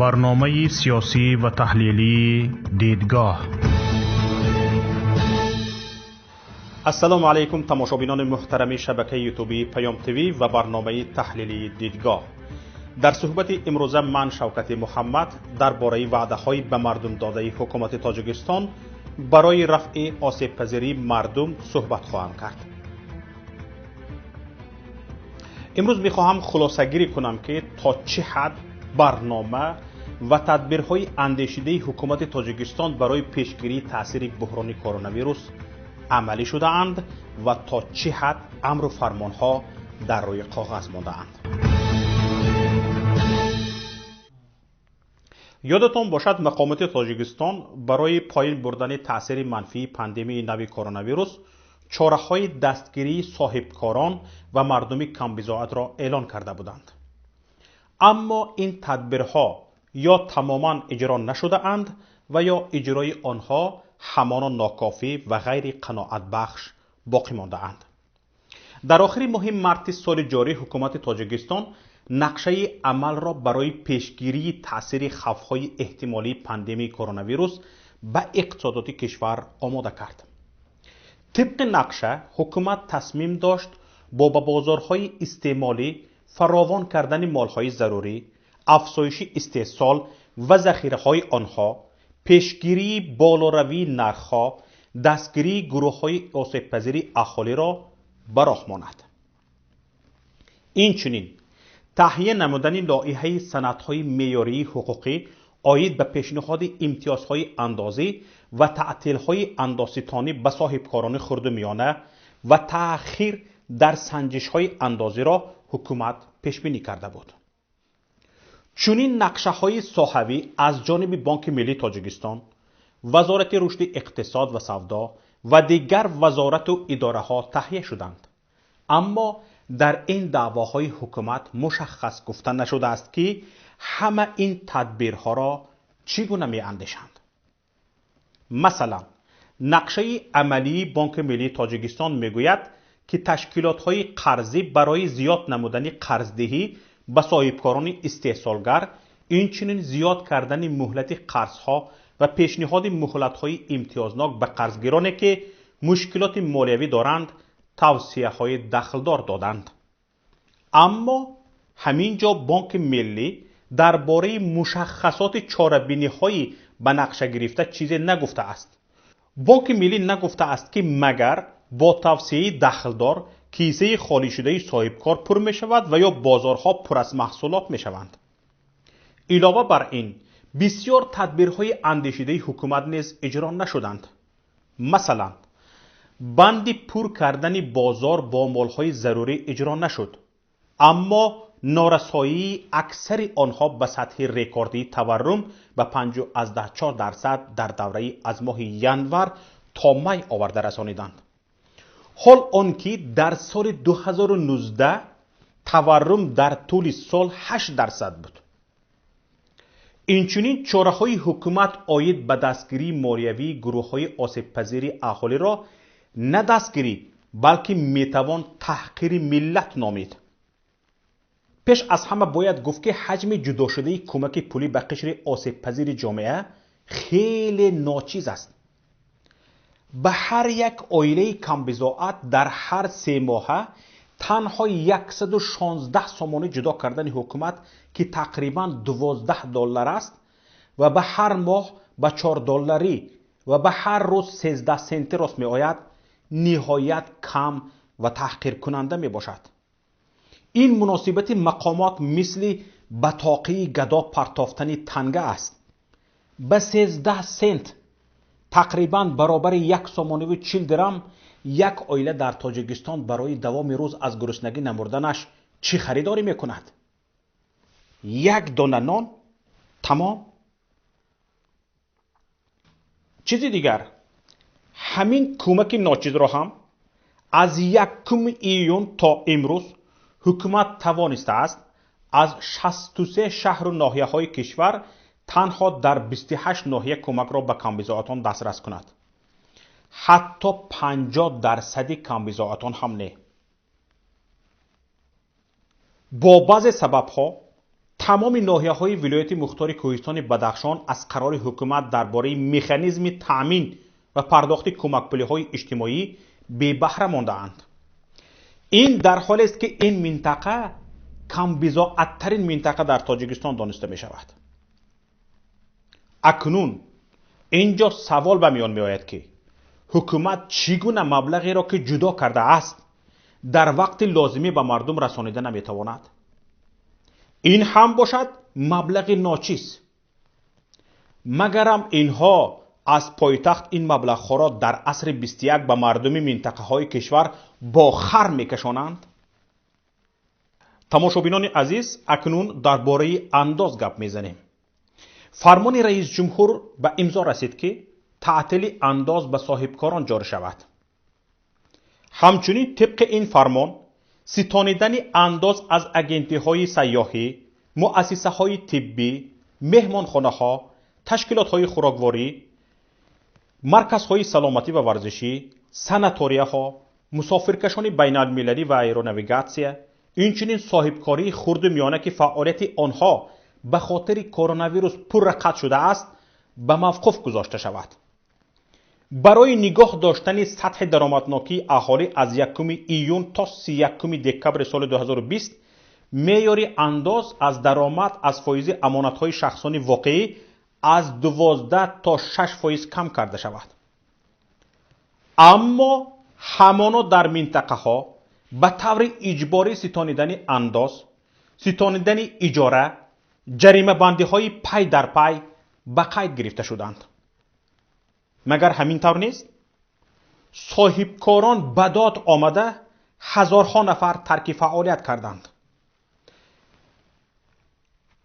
برنامه سیاسی و تحلیلی دیدگاه. السلام علیکم تماشابینان محترم شبکه یوتیوبی پیام تیوی و برنامه تحلیلی دیدگاه. در صحبت امروزه من شوکت محمد درباره وعده‌های به مردم داده حکومت تاجیکستان برای رفع آسیب پذیری مردم صحبت خواهم کرد. امروز میخواهم خلاصه‌گیری کنم که تا چه حد برنامه و تدبیرهای اندیشیده حکومت تاجیکستان برای پیشگیری تاثیر بحران کرونا ویروس عملی شده اند و تا چه حد امر و فرمانها در روی کاغذ مانده اند. یادتان باشد مقامات تاجیکستان برای پایین بردن تاثیر منفی پاندمی نوی کرونا ویروس چاره‌های دستگیری صاحبکاران و مردم کم‌بضاعت را اعلان کرده بودند. اما این تدبیرها یا تماما اجرا نشده اند و یا اجرای آنها همان ناکافی و غیر قناعت بخش باقی مانده اند. در آخر ماه مارس سال جاری حکومت تاجیکستان نقشه عمل را برای پیشگیری تاثیر خوف‌های احتمالی پاندمی کرونا ویروس به اقتصادات کشور آماده کرد. طبق نقشه حکومت تصمیم داشت با به بازارهای استعمالی فراوان کردن مالهای ضروری، افزایش استحصال و ذخیره‌های آنها، پیشگیری بالاروی نرخ‌ها، دستگیری گروه‌های آسیب‌پذیر اهالی را به راه ماند. اینچنین تهیه نمودن لایحه سندهای معیاری حقوقی عاید به پیشنهاد امتیازهای اندازی و تعطیل‌های اندازه‌تانی به صاحبکاران خرد و میانه و تأخیر در سنجش‌های اندازی را حکومت پیش بینی کرده بود. چنین نقشه‌های صحوی از جانب بانک ملی تاجیکستان، وزارت رشد اقتصاد و سودا و دیگر وزارت و اداره‌ها تهیه شدند. اما در این دعواهای حکومت مشخص گفته نشده است که همه این تدبیرها را چگونه می‌اندیشند. مثلا نقشه عملی بانک ملی تاجیکستان میگوید که تشکیلات‌های قرضی برای زیاد نمودن قرضدهی به صاحبکاران استحصالگر، اینچنین زیاد کردن مهلت قرضها و پیشنهاد مهلت‌های امتیازناک به قرضگیرانی که مشکلات مالیوی دارند توصیه‌های دخلدار دادند. اما همینجا بانک ملی درباره مشخصات چاره‌بینی‌های به نقشه گرفته چیزی نگفته است. بانک ملی نگفته است که مگر با توصیه دخلدار کیسه خالی شده صاحبکار پر می شود و یا بازارها پر از محصولات می شوند. علاوه بر این بسیار تدبیرهای اندیشیده حکومت نیز اجرا نشدند. مثلا بند پر کردن بازار با مالهای ضروری اجرا نشد، اما نارسایی اکثر آنها به سطح رکوردی تورم به 5.4% در دوره از ماه ینور تا می آورده رسانیدند. حال آنکه در سال 2019 تورم در طول سال 8% بود. اینچنین چاره‌های حکومت عاید به دستگیری مالیوی گروه‌های آسیب‌پذیر اهالی را نه دستگیری بلکه میتوان تحقیر ملت نامید. پیش از همه باید گفت که حجم جدا شده کمک پولی به قشر آسیب‌پذیر جامعه خیلی ناچیز است. به هر یک عائله کم‌بضاعت در هر 3 ماه تنها 116 سامانه جدا کردن حکومت که تقریباً $12 است و به هر ماه به $4 و به هر روز 13 سنتی راست می آید نهایت کم و تحقیر کننده می باشد. این مناسبت مقامات مثل بطاقه گدا پرتافتن تنگه است. به 13 سنت تقریباً برابر 1 سامانه و 40 درم یک عائله در تاجیکستان برای دوام روز از گرسنگی نمردنش چی خریداری میکند؟ 1 دانه نان تمام. چیزی دیگر، همین کمک ناچیز را هم از 1 ایون تا امروز حکومت توانسته است از 63 شهر و ناحیه های کشور تنها در 28 ناحیه کمک را به کم‌بضاعتان دسترس کند. حتی 50% کم‌بضاعتان هم نه. با بعض سبب ها تمام ناحیه‌های ولایت مختار کوهستان بدخشان از قرار حکومت درباره مکانیزم تأمین و پرداخت کمک‌پول‌های اجتماعی بی بهره مانده‌اند. این در حالی است که این منطقه کم بضاعت‌ترین منطقه در تاجیکستان دانسته می شود. اکنون اینجا سوال به میان می آید که حکومت چگونه مبلغی را که جدا کرده است در وقت لازمی به مردم رسانیده نمی تواند؟ این هم باشد مبلغ ناچیز. مگرم اینها از پایتخت این مبلغ را در عصر 21 به مردم منطقه های کشور با خر میکشانند. تماشابینان عزیز، اکنون درباره انداز گپ میزنیم. فرمان رئیس جمهور به امضا رسید که تعطیل انداز به صاحبکاران جاری شود. همچنین طبق این فرمان ستانیدن انداز از اجنسی های سیاحی، مؤسسه های طبی، مهمانخانه ها، تشکیلات های خوراکواری، مرکز های سلامتی و ورزشی، ساناتوریا ها، مسافرکشان بین المللی و ایروناویگاسیا، اینچنین صاحبکاری خرد و میانه که فعالیت آنها به خاطر کرونا ویروس پرقطع شده است به موقف گذاشته شود. برای نگاه داشتن سطح درآمدناکی اهالی از 1 ایون تا 31 دکبر سال 2020 معیار انداز از درآمد از فایز امانت‌های شخصانی واقعی از 12 تا 6% کم کرده شود. اما همانا در منطقه ها به طور اجباری ستانیدن انداز، ستانیدن اجاره، جریمه بندی های پی در پی به قید گرفته شدند. مگر همین طور نیست؟ صاحبکاران به داد آمده هزارها نفر ترک فعالیت کردند.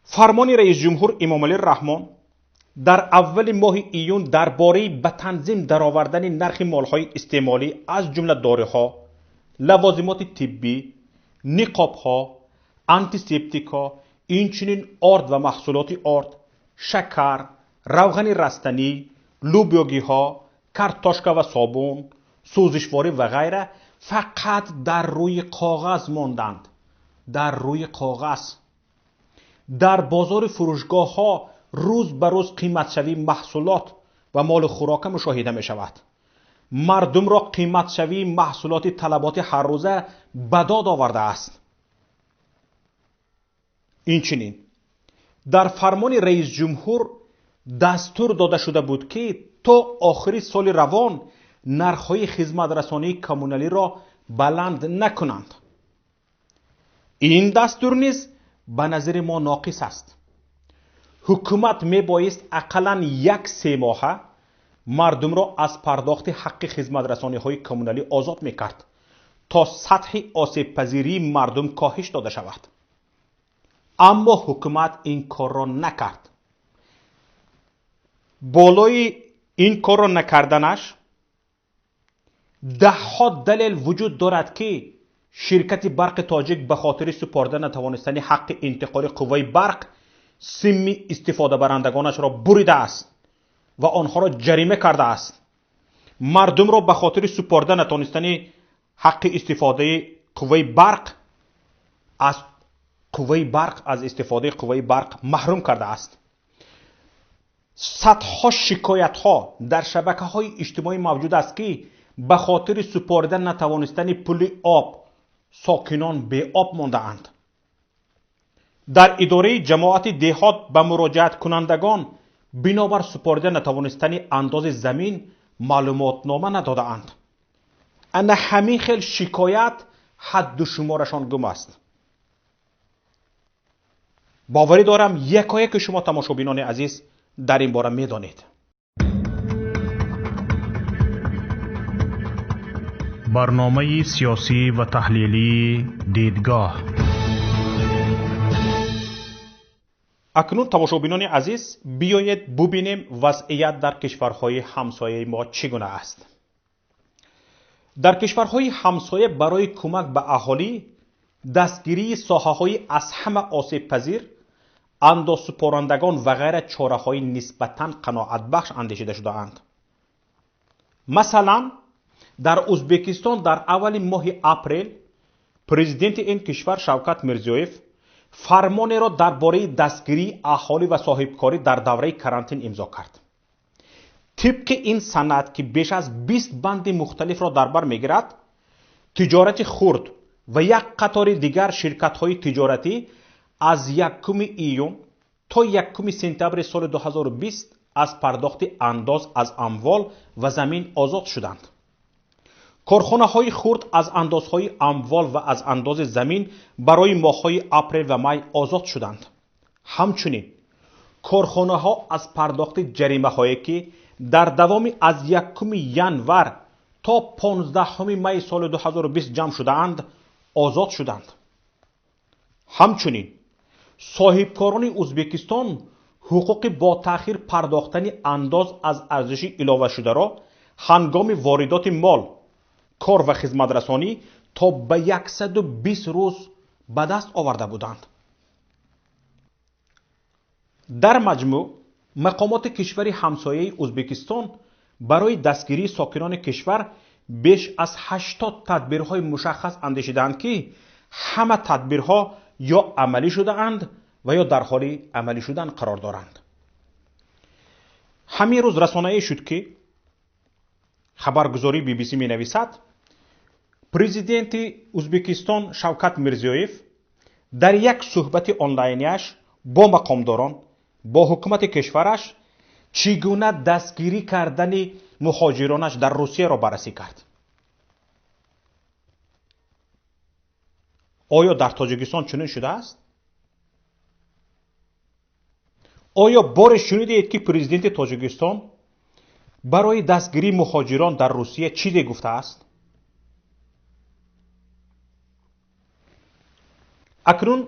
فرمان رئیس جمهور امام علی رحمان در اول ماه ایون درباره به تنظیم درآوردن نرخ مالهای استعمالی از جمله داروها، لوازمات طبی، نقابها، آنتیسپتیکا، اینچنین آرد و محصولات آرد، شکر، روغن رستنی، لوبیاگی ها، کارتاشکا و صابون، سوزشواری و غیره فقط در روی کاغذ ماندند. در روی کاغذ. در بازار فروشگاه ها روز به روز قیمت شوی محصولات و مال خوراک مشاهده می شود. مردم را قیمت شوی محصولات طلبات هر روزه به داد آورده است. اینچنین در فرمان رئیس جمهور دستور داده شده بود که تا آخر سال روان نرخ‌های خدمت رسانی کمونالی را بلند نکنند. این دستور نیز به نظر ما ناقص است. حکومت می بایست اقلاً 1-3 ماه مردم را از پرداخت حق خدمت رسانی های کمونالی آزاد می کرد تا سطح آسیب پذیری مردم کاهش داده شود. اما حکومت این کار را نکرد. بالای این کار را نکردنش ده‌ها دلیل وجود دارد که شرکت برق تاجیک به خاطر سپردن نتوانستن حق انتقال قوه برق سیم استفاده برندگانش را بریده است و آنها را جریمه کرده است. مردم را به خاطر سپردن نتوانستن حق استفاده قوه برق از استفاده قوه برق محروم کرده است. صدها شکایت ها در شبکه های اجتماعی موجود است که به خاطر سپردن نتوانستن پول آب ساکنان به آب مانده اند. در اداره جماعت دهات به مراجعت کنندگان بنابر سپردن نتوانستن انداز زمین معلومات نامه نداده اند. انا همین خیل شکایت حد و شمارشان گم است. باوری دارم یکایک شما تماشابینان عزیز در این باره میدانید. برنامه سیاسی و تحلیلی دیدگاه. اکنون تماشابینان عزیز بیایید ببینیم وضعیت در کشورهای همسایه ما چگونه است. در کشورهای همسایه برای کمک به اهالی دستگیری ساحه‌های از همه آسیب پذیر، اندازسپارندگان و غیره چاره‌های نسبتاً قناعت بخش اندیشیده شده اند. مثلا در ازبکستان در اول ماه اپریل پرزیدنت این کشور شوکت میرزیویف فرمان را درباره دستگیری اهالی و صاحبکاری در دوره کرانتین امضا کرد. طبق این سند که بیش از 20 بند مختلف را در بر میگیرد، تجارت خرد و یک قطار دیگر شرکت‌های تجارتی از 1 ایون تا 1 سپتامبر سال 2020 از پرداخت انداز از اموال و زمین آزاد شدند. کارخانه‌های خرد از اندازهای اموال و از انداز زمین برای ماه‌های اپریل و می آزاد شدند. همچنین کارخانه‌ها از پرداخت جریمه‌هایی که در دوام از 1 ژانویه تا 15 می سال 2020 جمع شده‌اند آزاد شدند. همچنین صاحبکاران ازبکستان حقوق با تأخیر پرداختن انداز از ارزش علاوه شده را هنگام واردات مال، کار و خدمت رسانی تا به 120 روز به دست آورده بودند. در مجموع مقامات کشور همسایه ازبکستان برای دستگیری ساکنان کشور بیش از 80 تدبیرهای مشخص اندیشیدند که همه تدبیرها یا عملی شده اند و یا در حال عملی شدن قرار دارند. همین روز رسانه‌ای شد که خبرگزاری BBC می نویسد پرزیدنت ازبکستان شوکت میرزیویف در یک صحبت آنلاینیش با مقامداران با حکومت کشورش چگونه دستگیری کردن مهاجرانش در روسیه را بررسی کرد. آیا در تاجیکستان چنین شده است؟ آیا بار شنیدید که پرزیدنت تاجیکستان برای دستگیری مهاجران در روسیه چیزی گفته است؟ اکنون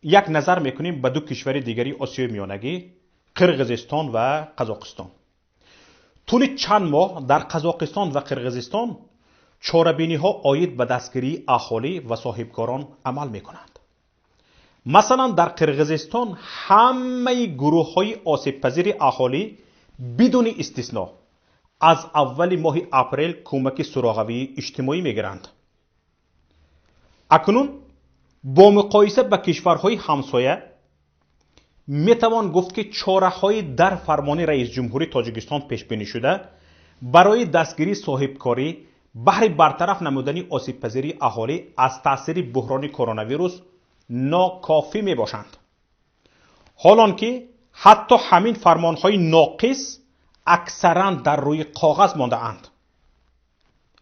یک نظر میکنیم به دو کشور دیگری آسیای میانگی، قرقیزستان و قزاقستان. طول چند ماه در قزاقستان و قرقیزستان چاره‌بینی ها عاید به دستگیری اهالی و صاحبکاران عمل میکنند. مثلا در قرقیزستان همه گروه های آسیب پذیر اهالی بدون استثنا از اول ماه اپریل کمک سراغوی اجتماعی میگیرند. اکنون با مقایسه با کشورهای همسایه میتوان گفت که چاره‌های در فرمان رئیس جمهوری تاجیکستان پیش بینی شده برای دستگیری صاحبکاری بهر برطرف نمودن آسیب پذیری اهالی از تاثیر بحران کرونا ویروس ناکافی می باشند. حالانکه حتی همین فرمانهای ناقص اکثرا در روی کاغذ مانده اند.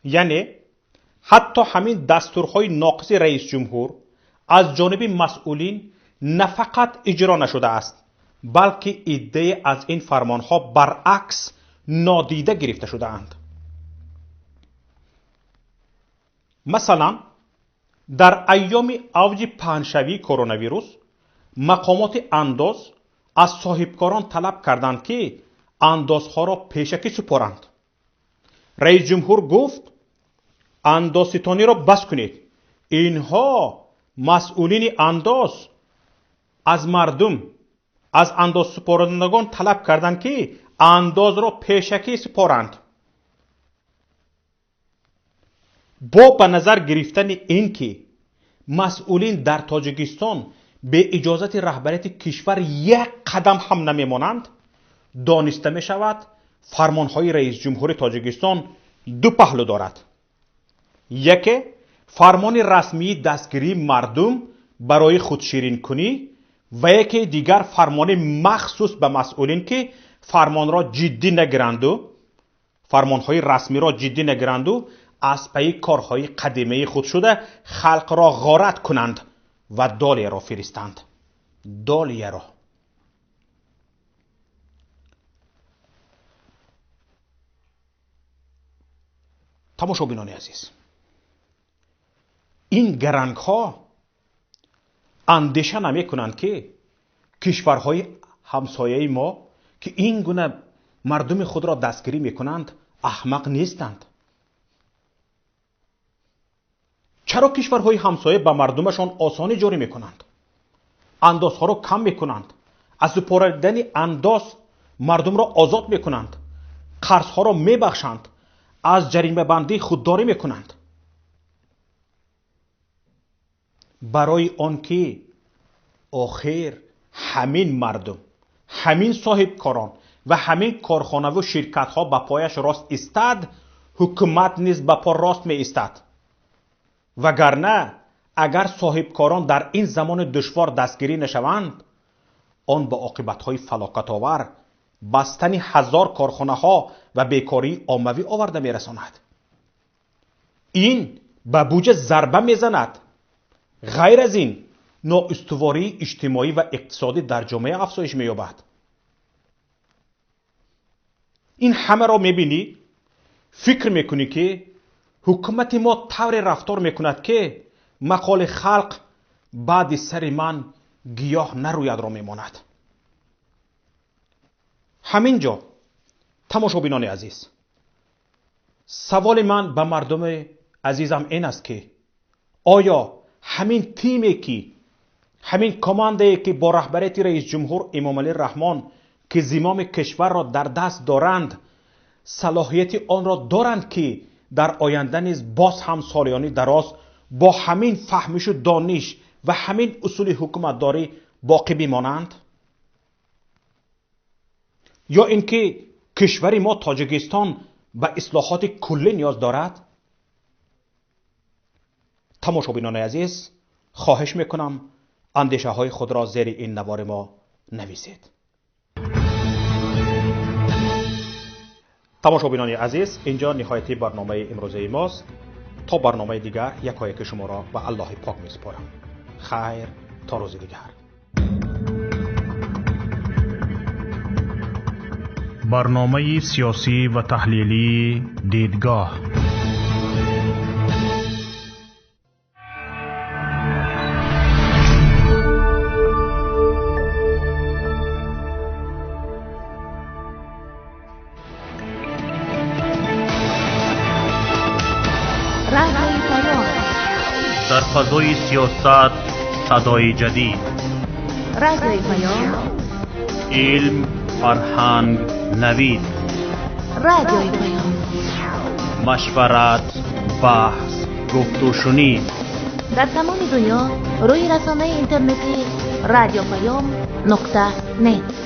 یعنی حتی همین دستورهای ناقص رئیس جمهور از جانب مسئولین نه فقط اجرا نشده است، بلکه عده از این فرمانها برعکس نادیده گرفته شده اند. مثلا در ایام اوج پهنشوی کرونا ویروس مقامات انداز از صاحبکاران طلب کردند که اندازها را پیشکی سپارند. رئیس جمهور گفت اندازستانی را بس کنید. اینها مسئولین انداز از مردم، از انداز سپارندگان طلب کردند که انداز را پیشکی سپارند. با به نظر گرفتن این که مسئولین در تاجیکستان به اجازت رهبریت کشور یک قدم هم نمیمانند، دانسته می شود فرمانهای رئیس جمهور تاجیکستان دو پهلو دارد. یکی فرمان رسمی دستگیری مردم برای خودشیرین کنی و یکی دیگر فرمان مخصوص به مسئولین که فرمان را جدی نگیرند و فرمانهای رسمی را جدی نگیرند و از پی کارهای قدیمی خود شده خلق را غارت کنند و دالیه را فرستند. دالیه را. تماشابینان عزیز، این گرنگ ها اندیشه نمی کنند که کشورهای همسایه ما که این گونه مردم خود را دستگیری می کنند احمق نیستند. چرا کشورهای همسایه به مردمشان آسانی جاری می کنند؟ اندازها را کم می کنند. از سپردن انداز مردم را آزاد می کنند. قرضها را می بخشند. از جریمه بندی خودداری می کنند. برای آنکه آخر همین مردم، همین صاحب کاران و همین کارخانه و شرکت ها به پایش راست استاد، حکومت نیز به پا راست می استاد. وگرنه اگر صاحب کاران در این زمان دشوار دستگیری نشوند، آن با عاقبت های فلاکت آور بستن هزار کارخانه ها و بیکاری عمومی آورده می رساند. این به بودجه ضربه می زند. غیر از این نااستواری اجتماعی و اقتصادی در جامعه افزایش می یابد. این همه را می بینی، فکر می کنی که حکومت ما طور رفتار می کند که مقال خلق بعد سر من گیاه نروید را می ماند. همینجا تماشابینان عزیز، سوال من به مردم عزیزم این است که آیا همین تیمی که همین کماندی که با رهبریت رئیس جمهور امام علی رحمان که زمام کشور را در دست دارند، صلاحیت آن را دارند که در آینده نیز باز هم سالیانی دراز با همین فهمش و دانش و همین اصول حکومتداری باقی بمانند؟ یا اینکه کشور ما تاجیکستان به اصلاحات کلی نیاز دارد؟ تماشابینان عزیز، خواهش میکنم اندیشه های خود را زیر این نوار ما نویسید. تماشابینان عزیز، اینجا نهایت برنامه امروزه ماست. تا برنامه دیگر یکایک شما را به الله پاک میسپارم. خیر تا روز دیگر. برنامه سیاسی و تحلیلی دیدگاه. در فضای سیاست صدای جدید. رادیوی پیام. علم، فرهنگ، نوید. رادیوی پیام. مشورت، بحث، گفت و شنید. در تمام دنیا روی رسانه اینترنتی رادیو پیام .net